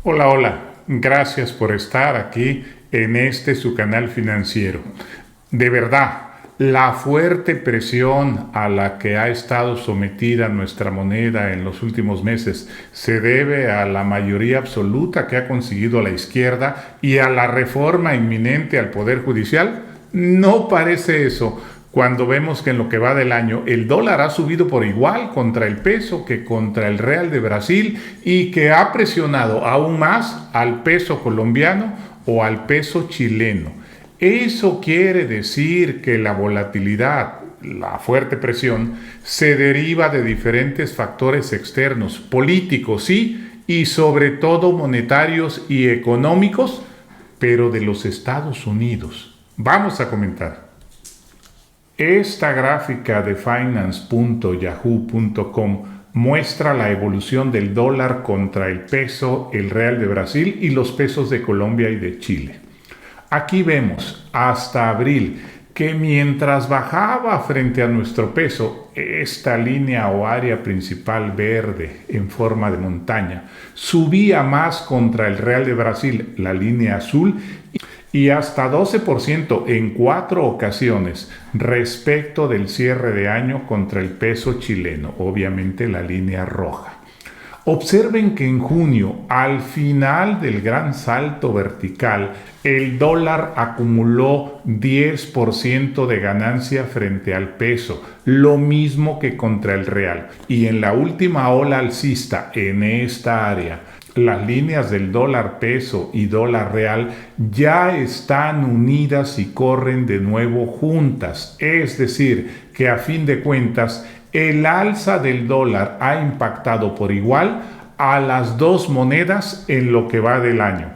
Hola, hola. Gracias por estar aquí en su canal financiero. De verdad, la fuerte presión a la que ha estado sometida nuestra moneda en los últimos meses se debe a la mayoría absoluta que ha conseguido la izquierda y a la reforma inminente al Poder Judicial. No parece eso, cuando vemos que en lo que va del año el dólar ha subido por igual contra el peso que contra el real de Brasil y que ha presionado aún más al peso colombiano o al peso chileno. Eso quiere decir que la volatilidad, la fuerte presión, se deriva de diferentes factores externos, políticos, sí, y sobre todo monetarios y económicos, pero de los Estados Unidos. Vamos a comentar. Esta gráfica de finance.yahoo.com muestra la evolución del dólar contra el peso, el real de Brasil y los pesos de Colombia y de Chile. Aquí vemos hasta abril que mientras bajaba frente a nuestro peso, esta línea o área principal verde en forma de montaña, subía más contra el real de Brasil, la línea azul, y hasta 12% en 4 ocasiones respecto del cierre de año contra el peso chileno, obviamente la línea roja. Observen que en junio, al final del gran salto vertical, el dólar acumuló 10% de ganancia frente al peso, lo mismo que contra el real. Y en la última ola alcista en esta área, las líneas del dólar peso y dólar real ya están unidas y corren de nuevo juntas. Es decir, que a fin de cuentas, el alza del dólar ha impactado por igual a las dos monedas en lo que va del año.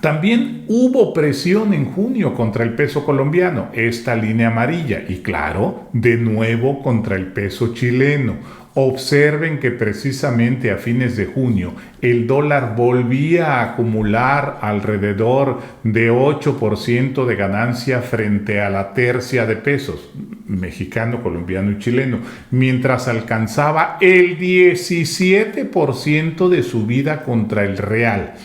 También hubo presión en junio contra el peso colombiano, esta línea amarilla, y claro, de nuevo contra el peso chileno. Observen que precisamente a fines de junio el dólar volvía a acumular alrededor de 8% de ganancia frente a la tercia de pesos, mexicano, colombiano y chileno, mientras alcanzaba el 17% de subida contra el real.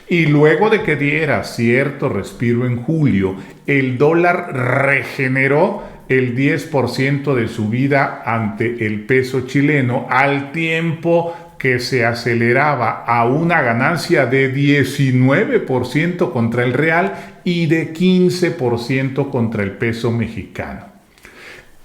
Y luego de que diera cierto respiro en julio, el dólar regeneró el 10% de subida ante el peso chileno, al tiempo que se aceleraba a una ganancia de 19% contra el real y de 15% contra el peso mexicano.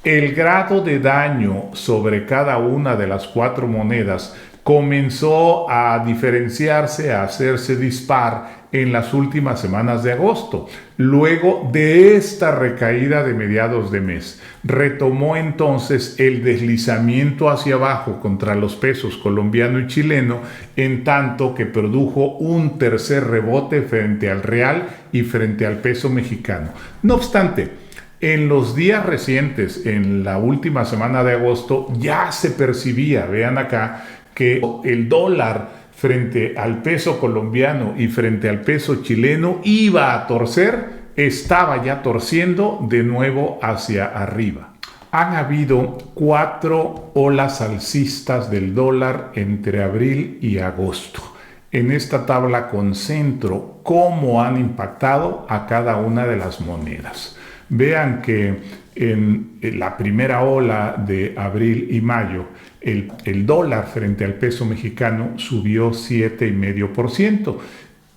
El grado de daño sobre cada una de las 4 monedas comenzó a diferenciarse, a hacerse dispar en las últimas semanas de agosto. Luego de esta recaída de mediados de mes, retomó entonces el deslizamiento hacia abajo contra los pesos colombiano y chileno, en tanto que produjo un tercer rebote frente al real y frente al peso mexicano. No obstante, en los días recientes, en la última semana de agosto, ya se percibía, vean acá, que el dólar frente al peso colombiano y frente al peso chileno iba a torcer, estaba ya torciendo de nuevo hacia arriba. Han habido 4 olas alcistas del dólar entre abril y agosto. En esta tabla concentro cómo han impactado a cada una de las monedas. Vean que en la primera ola de abril y mayo, el dólar frente al peso mexicano subió 7,5%,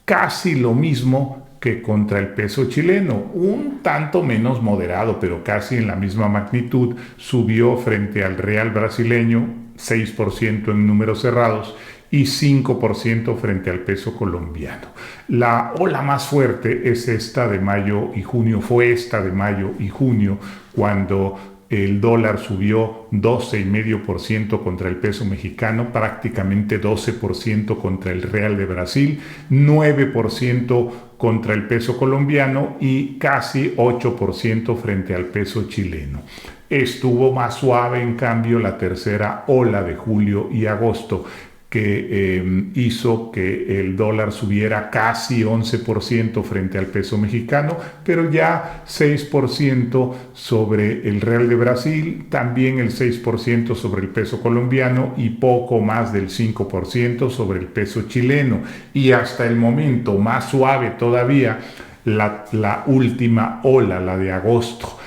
casi lo mismo que contra el peso chileno, un tanto menos moderado, pero casi en la misma magnitud. Subió frente al real brasileño 6% en números cerrados y 5% frente al peso colombiano. La ola más fuerte es esta de mayo y junio, fue esta de mayo y junio, cuando el dólar subió 12,5% contra el peso mexicano, prácticamente 12% contra el real de Brasil, 9% contra el peso colombiano y casi 8% frente al peso chileno. Estuvo más suave, en cambio, la tercera ola de julio y agosto, que hizo que el dólar subiera casi 11% frente al peso mexicano, pero ya 6% sobre el real de Brasil, también el 6% sobre el peso colombiano y poco más del 5% sobre el peso chileno. Y hasta el momento más suave todavía, la última ola, la de agosto,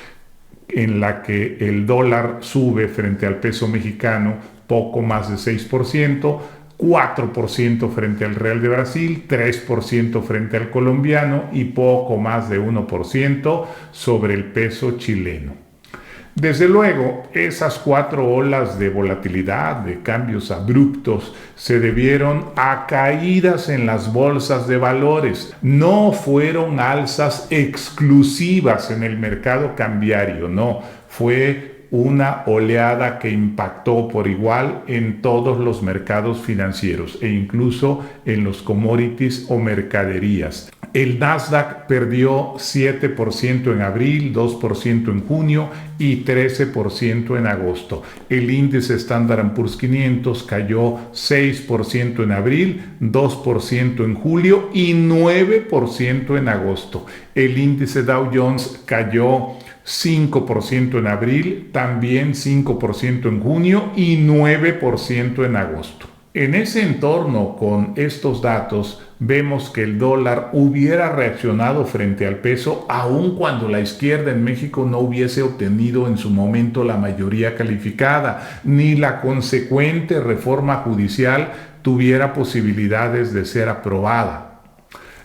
en la que el dólar sube frente al peso mexicano poco más de 6%, 4% frente al real de Brasil, 3% frente al colombiano y poco más de 1% sobre el peso chileno. Desde luego, esas 4 olas de volatilidad, de cambios abruptos, se debieron a caídas en las bolsas de valores. No fueron alzas exclusivas en el mercado cambiario, no, fue una oleada que impactó por igual en todos los mercados financieros e incluso en los commodities o mercaderías. El Nasdaq perdió 7% en abril, 2% en junio y 13% en agosto. El índice Standard & Poor's 500 cayó 6% en abril, 2% en julio y 9% en agosto. El índice Dow Jones cayó 5% en abril, también 5% en junio y 9% en agosto. En ese entorno, con estos datos, vemos que el dólar hubiera reaccionado frente al peso aun cuando la izquierda en México no hubiese obtenido en su momento la mayoría calificada, ni la consecuente reforma judicial tuviera posibilidades de ser aprobada.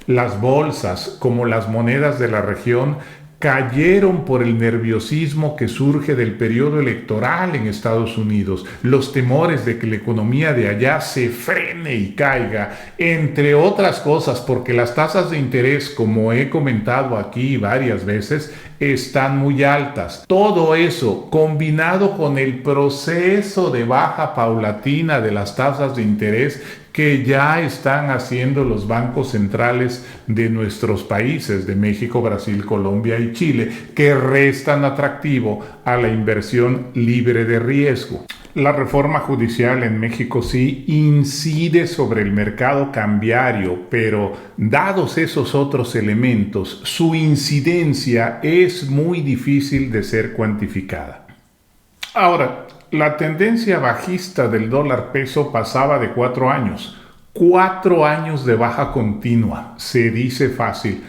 Las bolsas, como las monedas de la región, cayeron por el nerviosismo que surge del periodo electoral en Estados Unidos, los temores de que la economía de allá se frene y caiga, entre otras cosas porque las tasas de interés, como he comentado aquí varias veces, están muy altas. Todo eso, combinado con el proceso de baja paulatina de las tasas de interés que ya están haciendo los bancos centrales de nuestros países, de México, Brasil, Colombia y Chile, que restan atractivo a la inversión libre de riesgo. La reforma judicial en México sí incide sobre el mercado cambiario, pero dados esos otros elementos, su incidencia es muy difícil de ser cuantificada. Ahora, la tendencia bajista del dólar peso pasaba de 4 años. 4 años de baja continua, se dice fácil.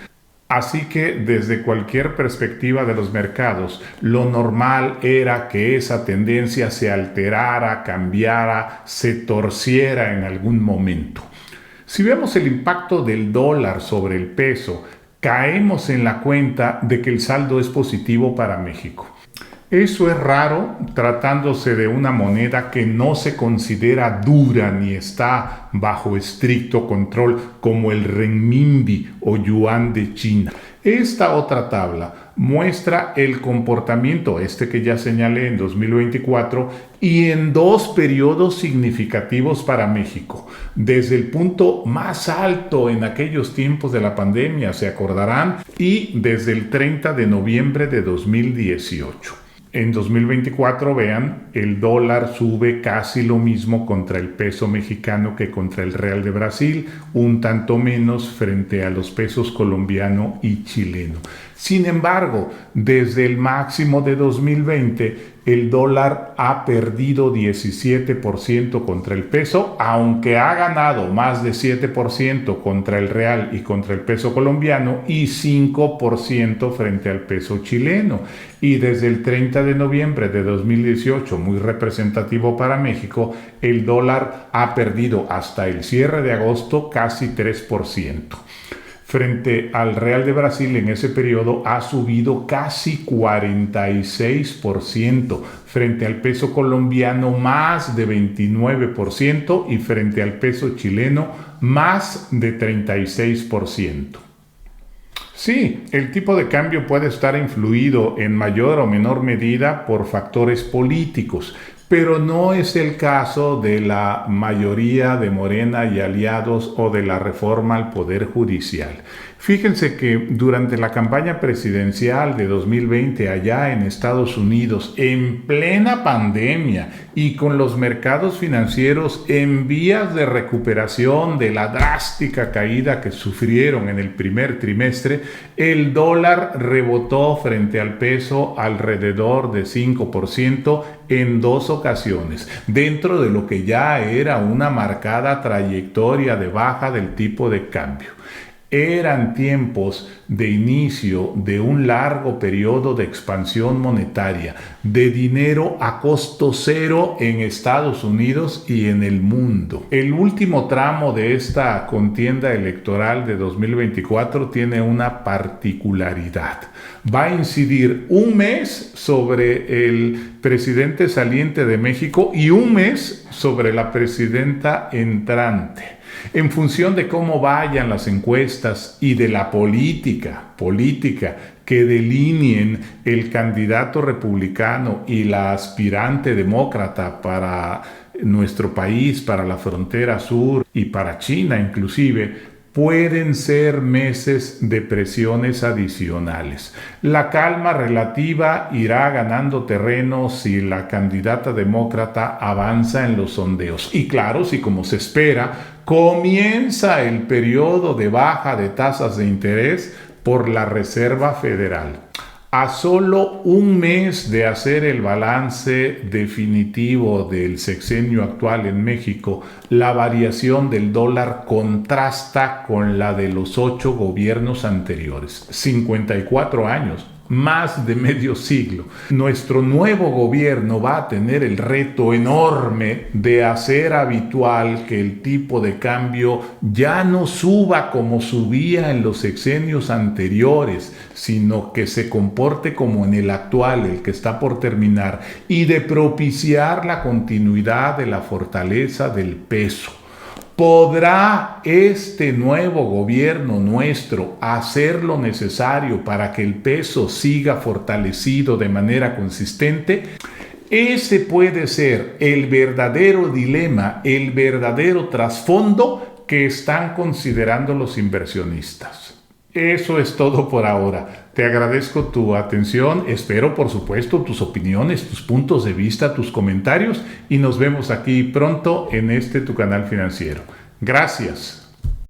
Así que desde cualquier perspectiva de los mercados, lo normal era que esa tendencia se alterara, cambiara, se torciera en algún momento. Si vemos el impacto del dólar sobre el peso, caemos en la cuenta de que el saldo es positivo para México. Eso es raro tratándose de una moneda que no se considera dura ni está bajo estricto control como el renminbi o yuan de China. Esta otra tabla muestra el comportamiento, que ya señalé en 2024, y en 2 periodos significativos para México. Desde el punto más alto en aquellos tiempos de la pandemia, se acordarán, y desde el 30 de noviembre de 2018. En 2024, vean, el dólar sube casi lo mismo contra el peso mexicano que contra el real de Brasil, un tanto menos frente a los pesos colombiano y chileno. Sin embargo, desde el máximo de 2020, el dólar ha perdido 17% contra el peso, aunque ha ganado más de 7% contra el real y contra el peso colombiano y 5% frente al peso chileno. Y desde el 30 de noviembre de 2018, muy representativo para México, el dólar ha perdido hasta el cierre de agosto casi 3%. Frente al real de Brasil en ese periodo ha subido casi 46%, frente al peso colombiano más de 29% y frente al peso chileno más de 36%. Sí, el tipo de cambio puede estar influido en mayor o menor medida por factores políticos, pero no es el caso de la mayoría de Morena y aliados o de la reforma al Poder Judicial. Fíjense que durante la campaña presidencial de 2020 allá en Estados Unidos, en plena pandemia y con los mercados financieros en vías de recuperación de la drástica caída que sufrieron en el primer trimestre, el dólar rebotó frente al peso alrededor de 5% en 2 ocasiones, dentro de lo que ya era una marcada trayectoria de baja del tipo de cambio. Eran tiempos de inicio de un largo periodo de expansión monetaria, de dinero a costo cero en Estados Unidos y en el mundo. El último tramo de esta contienda electoral de 2024 tiene una particularidad. Va a incidir un mes sobre el presidente saliente de México y un mes sobre la presidenta entrante. En función de cómo vayan las encuestas y de la política que delineen el candidato republicano y la aspirante demócrata para nuestro país, para la frontera sur y para China inclusive, pueden ser meses de presiones adicionales. La calma relativa irá ganando terreno si la candidata demócrata avanza en los sondeos. Y claro, si como se espera, comienza el periodo de baja de tasas de interés por la Reserva Federal. A solo un mes de hacer el balance definitivo del sexenio actual en México, la variación del dólar contrasta con la de los 8 gobiernos anteriores. 54 años, más de medio siglo. Nuestro nuevo gobierno va a tener el reto enorme de hacer habitual que el tipo de cambio ya no suba como subía en los sexenios anteriores, sino que se comporte como en el actual, el que está por terminar, y de propiciar la continuidad de la fortaleza del peso. ¿Podrá este nuevo gobierno nuestro hacer lo necesario para que el peso siga fortalecido de manera consistente? Ese puede ser el verdadero dilema, el verdadero trasfondo que están considerando los inversionistas. Eso es todo por ahora. Te agradezco tu atención, espero por supuesto tus opiniones, tus puntos de vista, tus comentarios y nos vemos aquí pronto en tu canal financiero. Gracias.